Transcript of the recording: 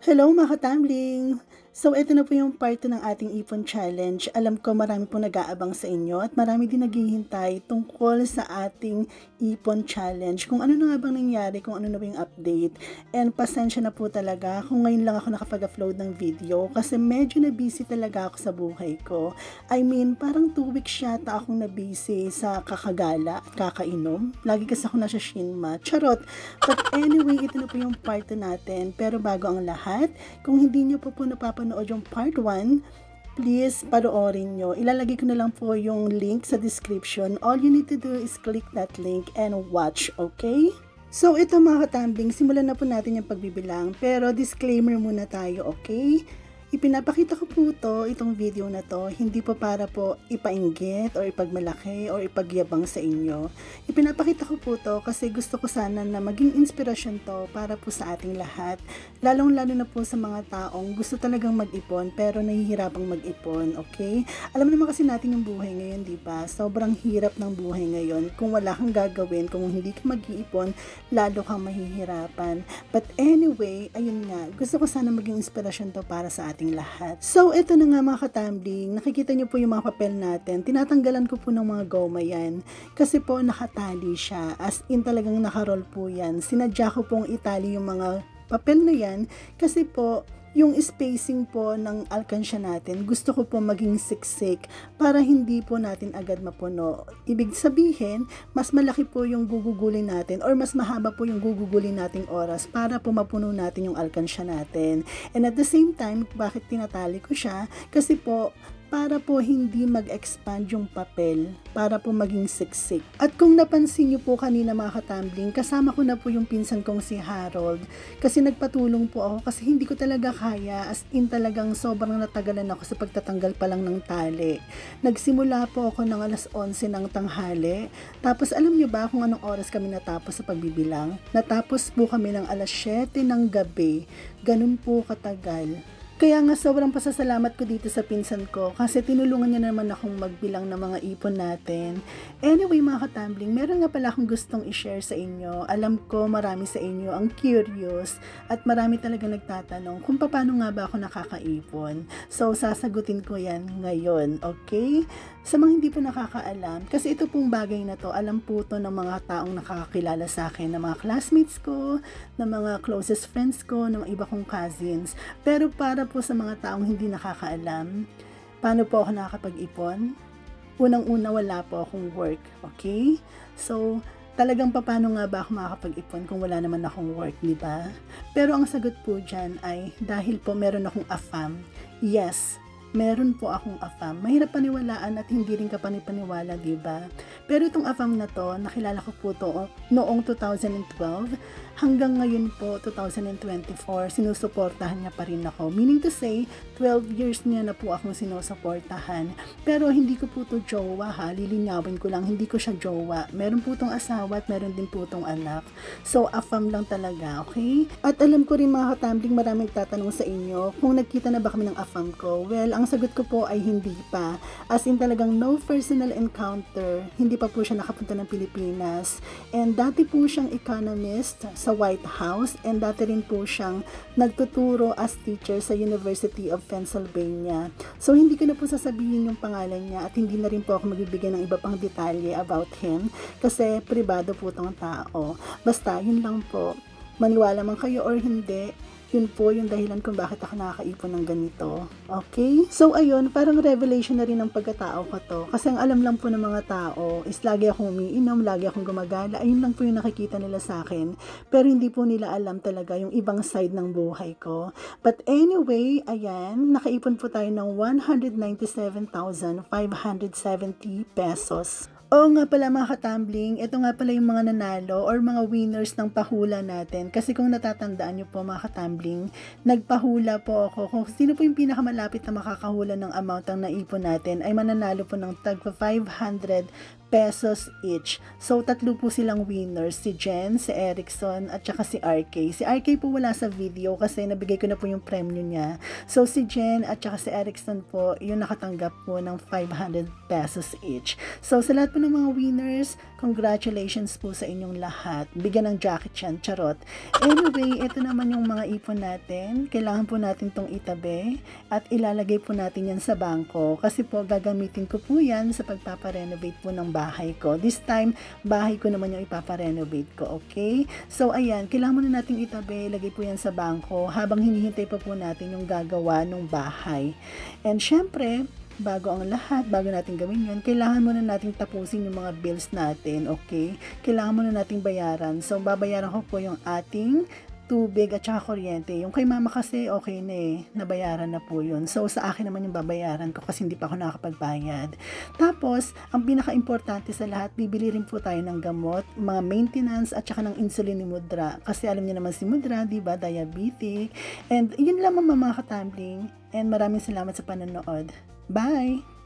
Hello mga katambling! So ito na po yung part 2 ng ating ipon challenge. Alam ko marami po nag-aabang sa inyo at marami din naghihintay tungkol sa ating ipon challenge. Kung ano na nga bang nangyari, kung ano na ba yung update. And pasensya na po talaga kung ngayon lang ako nakapag-upload ng video kasi medyo na busy talaga ako sa buhay ko. I mean, parang 2 weeks yata akong na busy sa kakagala at kakainom. Lagi kasi ako nasa Shinma. Charot! But anyway, ito na po yung part 2 natin. Pero bago ang lahat, kung hindi nyo po napapanood yung part 1, please panoorin nyo. Ilalagay ko na lang po yung link sa description. All you need to do is click that link and watch, okay? So ito mga katambling, simulan na po natin yung pagbibilang. Pero disclaimer muna tayo, okay? Ipinapakita ko po itong video na to, hindi po para po ipainggit o ipagmalaki o ipagyabang sa inyo. Ipinapakita ko po to kasi gusto ko sana na maging inspirasyon to para po sa ating lahat. Lalong-lalo na po sa mga taong gusto talagang mag-ipon pero nahihirapang mag-ipon, okay? Alam naman kasi natin yung buhay ngayon, di ba? Sobrang hirap ng buhay ngayon. Kung wala kang gagawin, kung hindi ka mag-iipon, lalo kang mahihirapan. But anyway, ayun nga, gusto ko sana maging inspirasyon to para sa ating lahat. So, ito na nga mga katambling, nakikita nyo po yung mga papel natin. Tinatanggalan ko po ng mga goma yan. Kasi po nakatali siya. As in talagang nakaroll po yan. Sinadya ko pong itali yung mga papel na yan kasi po yung spacing po ng alkansya natin, gusto ko po maging siksik para hindi po natin agad mapuno. Ibig sabihin, mas malaki po yung gugugulin natin or mas mahaba po yung gugugulin nating oras para po mapuno natin yung alkansya natin. And at the same time, bakit tinatali ko siya? Kasi po, para po hindi mag-expand yung papel, para po maging siksik. At kung napansin nyo po kanina mga katambling, kasama ko na po yung pinsan kong si Harold, kasi nagpatulong po ako kasi hindi ko talaga kaya, as in talagang sobrang natagalan ako sa pagtatanggal pa lang ng tali. Nagsimula po ako ng alas 11 ng tanghali, tapos alam nyo ba kung anong oras kami natapos sa pagbibilang? Natapos po kami ng alas 7 ng gabi, ganun po katagal. Kaya nga sobrang pasasalamat ko dito sa pinsan ko kasi tinulungan niya naman akong magbilang ng mga ipon natin. Anyway mga katambling, meron nga pala akong gustong i-share sa inyo. Alam ko marami sa inyo ang curious at marami talaga nagtatanong kung paano nga ba ako nakakaipon. So sasagutin ko yan ngayon, okay? Sa mga hindi po nakakaalam, kasi ito pong bagay na to, alam po to ng mga taong nakakakilala sa akin, ng mga classmates ko, ng mga closest friends ko, ng iba kong cousins. Pero para po sa mga taong hindi nakakaalam, paano po ako nakakapag-ipon? Unang-una, wala po akong work, okay? So, talagang paano nga ba ako makakapag-ipon kung wala naman akong work, di ba? Pero ang sagot po dyan ay dahil po meron akong AFAM. Yes, meron po akong AFAM. Mahirap paniwalaan at hindi rin ka panipaniwala, diba? Pero itong AFAM na to, nakilala ko po to noong 2012. Hanggang ngayon po, 2024, sinusuportahan niya pa rin ako. Meaning to say, 12 years niya na po akong sinusuportahan. Pero hindi ko po to jowa ha, lilinawin ko lang, hindi ko siya jowa. Meron po tong asawa at meron din po tong anak. So, AFAM lang talaga, okay? At alam ko rin mga katambling, maraming tatanong sa inyo, kung nagkita na ba kami ng AFAM ko? Well, ang sagot ko po ay hindi pa. As in talagang no personal encounter. Hindi pa po siya nakapunta ng Pilipinas. And dati po siyang economist sa White House and dati rin po siyang nagtuturo as teacher sa University of Pennsylvania. So hindi ko na po sasabihin yung pangalan niya at hindi na rin po ako magbibigay ng iba pang detalye about him kasi pribado po itong tao. Basta yun lang po. Maniwala man kayo or hindi, yun po yung dahilan kung bakit ako nakakaipon ng ganito. Okay? So, ayun, parang revelation na rin ng pagkatao ko to. Kasi ang alam lang po ng mga tao is lagi akong umiinom, lagi akong gumagala. Ayun lang po yung nakikita nila sa akin. Pero hindi po nila alam talaga yung ibang side ng buhay ko. But anyway, ayan, nakaipon po tayo ng 197,570 pesos. Oo nga pala mga katambling, ito nga pala yung mga nanalo or mga winners ng pahula natin. Kasi kung natatandaan nyo po mga katambling, nagpahula po ako. Kung sino po yung pinakamalapit na makakahula ng amount ang naipon natin, ay mananalo po ng tagpa 500 pesos each. So, tatlo po silang winners, si Jen, si Erickson, at saka si RK. Si RK po wala sa video kasi nabigay ko na po yung premyo niya. So, si Jen at saka si Erickson po, yung nakatanggap po ng 500 pesos each. So, sa lahat po ng mga winners, congratulations po sa inyong lahat. Bigyan ng jacket yan, charot. Anyway, ito naman yung mga ipon natin. Kailangan po natin tong itabi at ilalagay po natin yan sa bangko kasi po gagamitin ko po yan sa pagpaparenovate po ng bahay ko. This time, bahay ko naman yung ipaparenovate ko, okay? So, ayan, kailangan muna natin itabi, lagay po yan sa bangko habang hinihintay pa po natin yung gagawa ng bahay. And syempre, bago ang lahat, bago natin gawin yun, kailangan muna natin tapusin yung mga bills natin, okay? Kailangan muna natin bayaran. So, babayaran ko po yung ating tubig at saka kuryente. Yung kay mama kasi okay na eh, nabayaran na po yun. So sa akin naman yung babayaran ko kasi hindi pa ako nakakapagbayad. Tapos, ang pinaka-importante sa lahat, bibili rin po tayo ng gamot, mga maintenance at saka ng insulin ni Mudra. Kasi alam niyo naman si Mudra, di ba, diabetic. And yun lang mga katambling. And maraming salamat sa panonood. Bye!